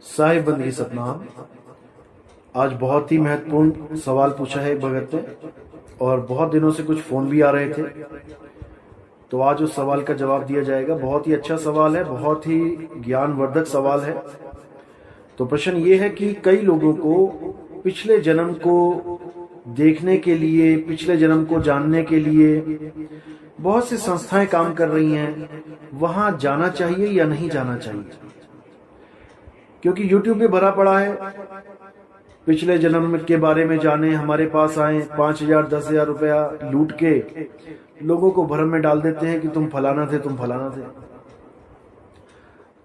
साहिब बंदगी सतनाम। आज बहुत ही महत्वपूर्ण सवाल पूछा है भगत ने और बहुत दिनों से कुछ फोन भी आ रहे थे, तो आज उस सवाल का जवाब दिया जाएगा। बहुत ही अच्छा सवाल है, बहुत ही ज्ञानवर्धक सवाल है। तो प्रश्न ये है कि कई लोगों को पिछले जन्म को देखने के लिए, पिछले जन्म को जानने के लिए बहुत सी संस्थाएं काम कर रही हैं, वहां जाना चाहिए या नहीं जाना चाहिए? क्योंकि YouTube में भरा पड़ा है, पिछले जन्म के बारे में जाने, हमारे पास आए 5,000 10,000 रुपया लूट के लोगों को भ्रम में डाल देते हैं कि तुम फलाना थे, तुम फलाना थे।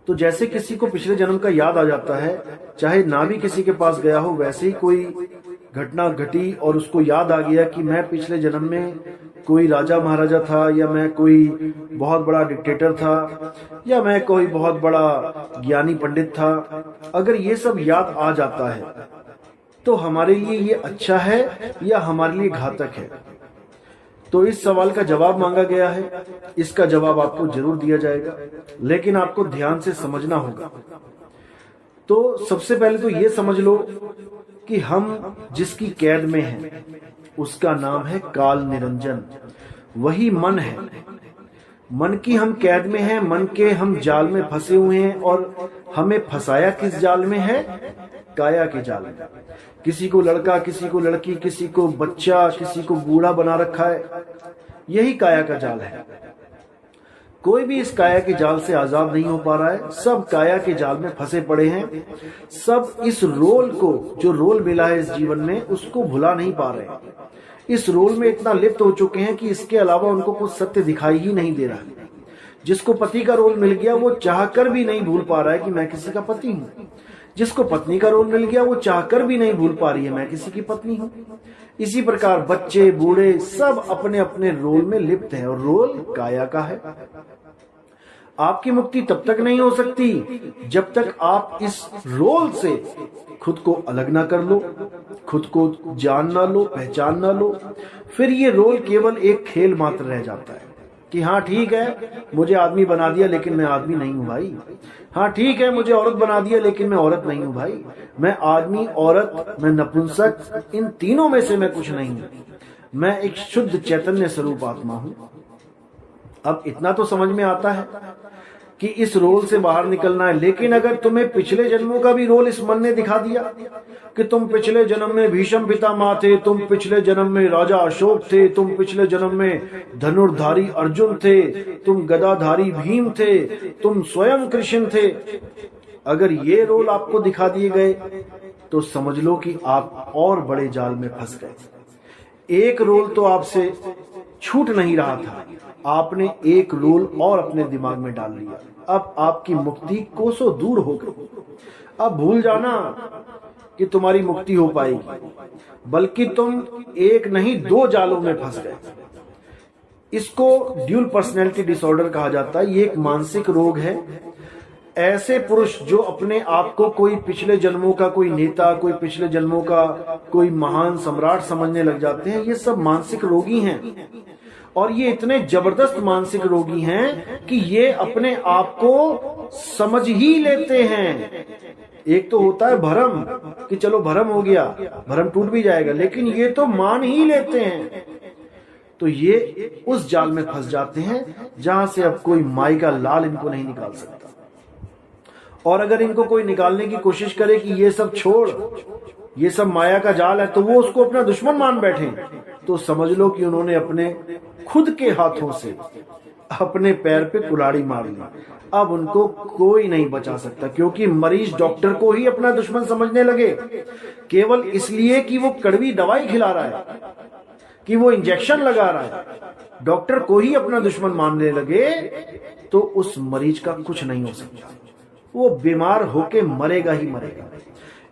तो जैसे किसी को पिछले जन्म का याद आ जाता है, चाहे ना भी किसी के पास गया हो, वैसे ही कोई घटना घटी और उसको याद आ गया कि मैं पिछले जन्म में कोई राजा महाराजा था, या मैं कोई बहुत बड़ा डिक्टेटर था, या मैं कोई बहुत बड़ा ज्ञानी पंडित था। अगर ये सब याद आ जाता है तो हमारे लिए ये अच्छा है या हमारे लिए घातक है? तो इस सवाल का जवाब मांगा गया है। इसका जवाब आपको जरूर दिया जाएगा, लेकिन आपको ध्यान से समझना होगा। तो सबसे पहले तो ये समझ लो कि हम जिसकी कैद में हैं उसका नाम है काल निरंजन। वही मन है। मन की हम कैद में हैं, मन के हम जाल में फंसे हुए हैं। और हमें फंसाया किस जाल में है? काया के जाल में। किसी को लड़का, किसी को लड़की, किसी को बच्चा, किसी को बूढ़ा बना रखा है। यही काया का जाल है। कोई भी इस काया के जाल से आजाद नहीं हो पा रहा है। सब काया के जाल में फंसे पड़े हैं। सब इस रोल को, जो रोल मिला है इस जीवन में, उसको भुला नहीं पा रहे। इस रोल में इतना लिप्त हो चुके हैं कि इसके अलावा उनको कुछ सत्य दिखाई ही नहीं दे रहा है। जिसको पति का रोल मिल गया वो चाहकर भी नहीं भूल पा रहा है कि मैं किसी का पति हूं। जिसको पत्नी का रोल मिल गया वो चाहकर भी नहीं भूल पा रही है मैं किसी की पत्नी हूं। इसी प्रकार बच्चे, बूढ़े सब अपने अपने रोल में लिप्त हैं और रोल काया का है। आपकी मुक्ति तब तक नहीं हो सकती जब तक आप इस रोल से खुद को अलग ना कर लो, खुद को जान ना लो, पहचान ना लो। फिर ये रोल केवल एक खेल मात्र रह जाता है कि हाँ ठीक है, मुझे आदमी बना दिया लेकिन मैं आदमी नहीं हूं भाई। हाँ ठीक है, मुझे औरत बना दिया लेकिन मैं औरत नहीं हूं भाई। मैं आदमी, औरत, मैं नपुंसक, इन तीनों में से मैं कुछ नहीं हूं। मैं एक शुद्ध चैतन्य स्वरूप आत्मा हूं। अब इतना तो समझ में आता है कि इस रोल से बाहर निकलना है। लेकिन अगर तुम्हें पिछले जन्मों का भी रोल इस मन ने दिखा दिया कि तुम पिछले जन्म में भीष्म पितामह थे, तुम पिछले जन्म में राजा अशोक थे, तुम पिछले जन्म में धनुर्धारी अर्जुन थे, तुम गदाधारी भीम थे, तुम स्वयं कृष्ण थे, अगर ये रोल आपको दिखा दिए गए तो समझ लो कि आप और बड़े जाल में फंस गए। एक रोल तो आपसे छूट नहीं रहा था, आपने एक रोल और अपने दिमाग में डाल लिया। अब आपकी मुक्ति कोसों दूर हो गई। अब भूल जाना कि तुम्हारी मुक्ति हो पाएगी, बल्कि तुम एक नहीं दो जालों में फंस गए। इसको ड्यूल पर्सनैलिटी डिसऑर्डर कहा जाता है। ये एक मानसिक रोग है। ऐसे पुरुष जो अपने आप को कोई पिछले जन्मों का कोई नेता, कोई पिछले जन्मों का कोई महान सम्राट समझने लग जाते हैं, ये सब मानसिक रोगी हैं। और ये इतने जबरदस्त मानसिक रोगी हैं कि ये अपने आप को समझ ही लेते हैं। एक तो होता है भ्रम कि चलो भ्रम हो गया, भ्रम टूट भी जाएगा, लेकिन ये तो मान ही लेते हैं। तो ये उस जाल में फंस जाते हैं जहां से अब कोई माई का लाल इनको नहीं निकाल सकता। और अगर इनको कोई निकालने की कोशिश करे कि ये सब छोड़, ये सब माया का जाल है, तो वो उसको अपना दुश्मन मान बैठे, तो समझ लो कि उन्होंने अपने खुद के हाथों से अपने पैर पे कुल्हाड़ी मार ली। अब उनको कोई नहीं बचा सकता, क्योंकि मरीज डॉक्टर को ही अपना दुश्मन समझने लगे, केवल इसलिए कि वो कड़वी दवाई खिला रहा है, कि वो इंजेक्शन लगा रहा है। डॉक्टर को ही अपना दुश्मन मानने लगे तो उस मरीज का कुछ नहीं हो सकता। वो बीमार होके मरेगा ही मरेगा।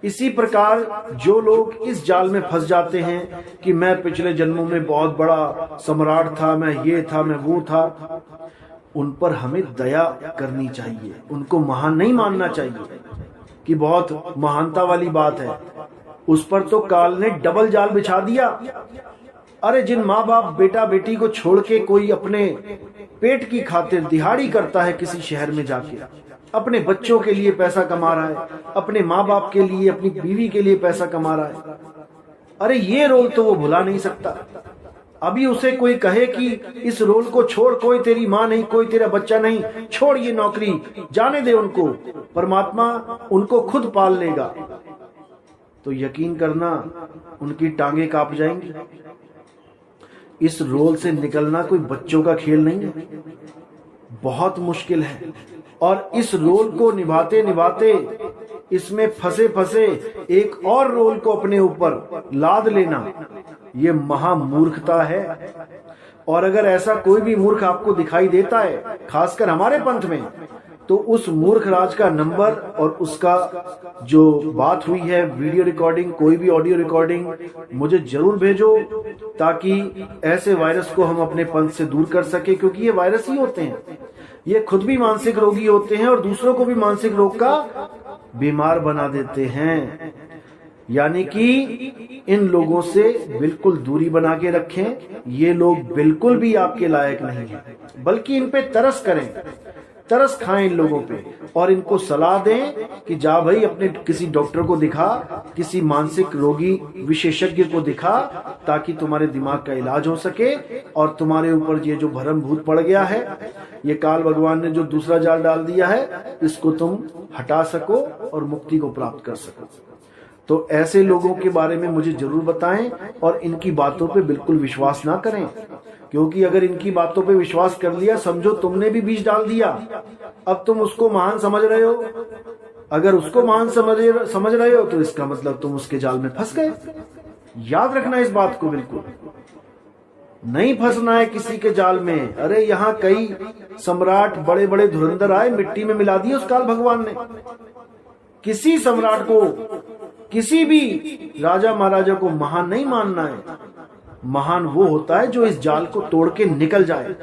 इसी प्रकार जो लोग इस जाल में फंस जाते हैं कि मैं पिछले जन्मों में बहुत बड़ा सम्राट था, मैं ये था, मैं वो था, उन पर हमें दया करनी चाहिए। उनको महान नहीं मानना चाहिए कि बहुत महानता वाली बात है। उस पर तो काल ने डबल जाल बिछा दिया। अरे जिन माँ बाप बेटा बेटी को छोड़ के कोई अपने पेट की खातिर दिहाड़ी करता है किसी शहर में जाके, अपने बच्चों के लिए पैसा कमा रहा है, अपने माँ बाप के लिए, अपनी बीवी के लिए पैसा कमा रहा है। अरे ये रोल तो वो भुला नहीं सकता। अभी उसे कोई कहे कि इस रोल को छोड़, कोई तेरी माँ नहीं, कोई तेरा बच्चा नहीं, छोड़ ये नौकरी, जाने दे उनको, परमात्मा उनको खुद पाल लेगा, तो यकीन करना उनकी टांगे कांप जाएंगी। इस रोल से निकलना कोई बच्चों का खेल नहीं है, बहुत मुश्किल है। और इस रोल को निभाते निभाते, इसमें फंसे फंसे एक और रोल को अपने ऊपर लाद लेना, ये महामूर्खता है। और अगर ऐसा कोई भी मूर्ख आपको दिखाई देता है, खासकर हमारे पंथ में, तो उस मूर्ख राज का नंबर और उसका जो बात हुई है, वीडियो रिकॉर्डिंग, कोई भी ऑडियो रिकॉर्डिंग, मुझे जरूर भेजो, ताकि ऐसे वायरस को हम अपने पंथ से दूर कर सके। क्योंकि ये वायरस ही होते हैं, ये खुद भी मानसिक रोगी होते हैं और दूसरों को भी मानसिक रोग का बीमार बना देते हैं। यानी कि इन लोगों से बिल्कुल दूरी बना के रखें। ये लोग बिल्कुल भी आपके लायक नहीं है, बल्कि इन पे तरस करें, तरस खाएं इन लोगों पे, और इनको सलाह दें कि जा भाई अपने किसी डॉक्टर को दिखा, किसी मानसिक रोगी विशेषज्ञ को दिखा, ताकि तुम्हारे दिमाग का इलाज हो सके और तुम्हारे ऊपर ये जो भरम भूत पड़ गया है, ये काल भगवान ने जो दूसरा जाल डाल दिया है, इसको तुम हटा सको और मुक्ति को प्राप्त कर सको। तो ऐसे लोगों के बारे में मुझे जरूर बताएं और इनकी बातों पे बिल्कुल विश्वास ना करें, क्योंकि अगर इनकी बातों पे विश्वास कर लिया, समझो तुमने भी बीज डाल दिया। अब तुम उसको महान समझ रहे हो, अगर उसको महान समझ रहे हो तो इसका मतलब तुम उसके जाल में फंस गए। याद रखना इस बात को, बिल्कुल नहीं फंसना है किसी के जाल में। अरे यहाँ कई सम्राट बड़े बड़े धुरंधर आए, मिट्टी में मिला दिए उस काल भगवान ने। किसी सम्राट को, किसी भी राजा महाराजा को महान नहीं मानना है। महान वो होता है जो इस जाल को तोड़ के निकल जाए,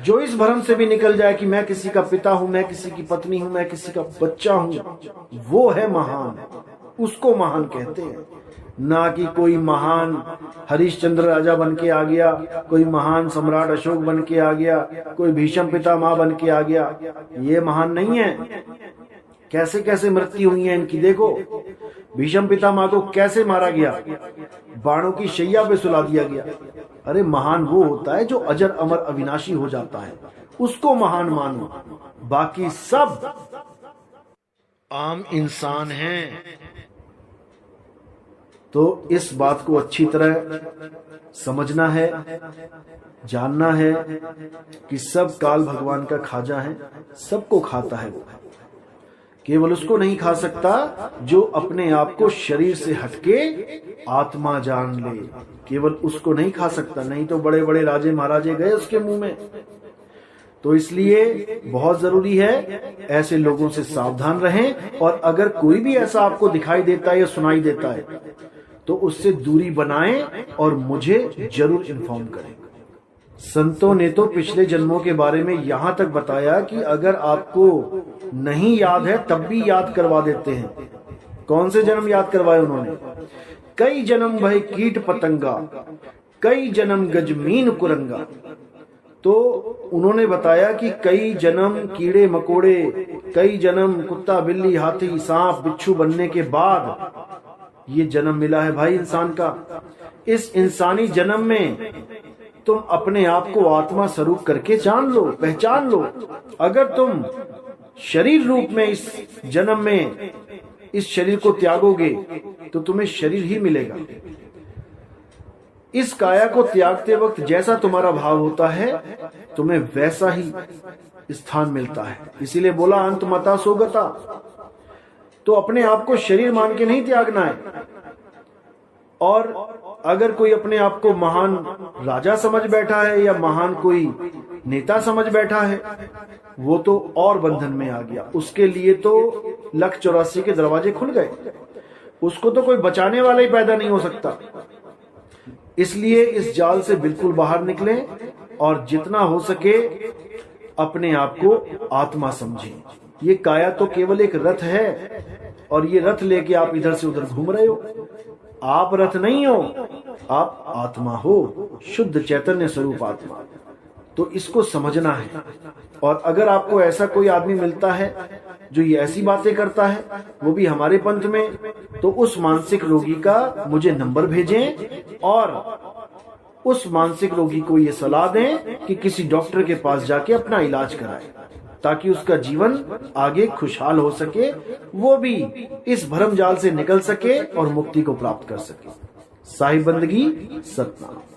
जो इस भ्रम से भी निकल जाए कि मैं किसी का पिता हूं, मैं किसी की पत्नी हूं, मैं किसी का बच्चा हूं। वो है महान, उसको महान कहते हैं। ना कि कोई महान हरिश्चंद्र राजा बन के आ गया, कोई महान सम्राट अशोक बन के आ गया, कोई भीष्म पितामह बन के आ गया। ये महान नहीं है। कैसे कैसे मृत्यु हुई है इनकी देखो। भीष्म पितामह को कैसे मारा गया, बाणों की शैया पे सुला दिया गया। अरे महान वो होता है जो अजर अमर अविनाशी हो जाता है, उसको महान मानो। बाकी सब आम इंसान हैं। तो इस बात को अच्छी तरह समझना है, जानना है कि सब काल भगवान का खाजा है, सबको खाता है वो। केवल उसको नहीं खा सकता जो अपने आप को शरीर से हटके आत्मा जान ले, केवल उसको नहीं खा सकता। नहीं तो बड़े बड़े राजे महाराजे गए उसके मुंह में। तो इसलिए बहुत जरूरी है ऐसे लोगों से सावधान रहें। और अगर कोई भी ऐसा आपको दिखाई देता है या सुनाई देता है तो उससे दूरी बनाएं और मुझे जरूर इन्फॉर्म करें। संतों ने तो पिछले जन्मों के बारे में यहां तक बताया कि अगर आपको नहीं याद है तब भी याद करवा देते हैं। कौन से जन्म याद करवाए उन्होंने? कई जन्म भय कीट पतंगा, कई जन्म गजमीन कुरंगा। तो उन्होंने बताया कि कई जन्म कीड़े मकोड़े, कई जन्म कुत्ता बिल्ली हाथी सांप बिच्छू बनने के बाद ये जन्म मिला है भाई इंसान का। इस इंसानी जन्म में तुम अपने आप को आत्मा स्वरूप करके जान लो, पहचान लो। अगर तुम शरीर रूप में इस जन्म में इस शरीर को त्यागोगे तो तुम्हें शरीर ही मिलेगा। इस काया को त्यागते वक्त जैसा तुम्हारा भाव होता है तुम्हें वैसा ही स्थान मिलता है। इसीलिए बोला अंत मता सोगता। तो अपने आप को शरीर मान के नहीं त्यागना है। और अगर कोई अपने आप को महान राजा समझ बैठा है या महान कोई नेता समझ बैठा है, वो तो और बंधन में आ गया। उसके लिए तो 184 के दरवाजे खुल गए, उसको तो कोई बचाने वाला ही पैदा नहीं हो सकता। इसलिए इस जाल से बिल्कुल बाहर निकलें और जितना हो सके अपने आप को आत्मा समझें। ये काया तो केवल एक रथ है और ये रथ लेके आप इधर से उधर घूम रहे हो। आप रथ नहीं हो, आप आत्मा हो, शुद्ध चैतन्य स्वरूप आत्मा। तो इसको समझना है। और अगर आपको ऐसा कोई आदमी मिलता है जो ये ऐसी बातें करता है, वो भी हमारे पंथ में, तो उस मानसिक रोगी का मुझे नंबर भेजें और उस मानसिक रोगी को ये सलाह दें कि किसी डॉक्टर के पास जाके अपना इलाज कराए, ताकि उसका जीवन आगे खुशहाल हो सके, वो भी इस भरम जाल से निकल सके और मुक्ति को प्राप्त कर सके। साहिब बंदगी, सतनाम।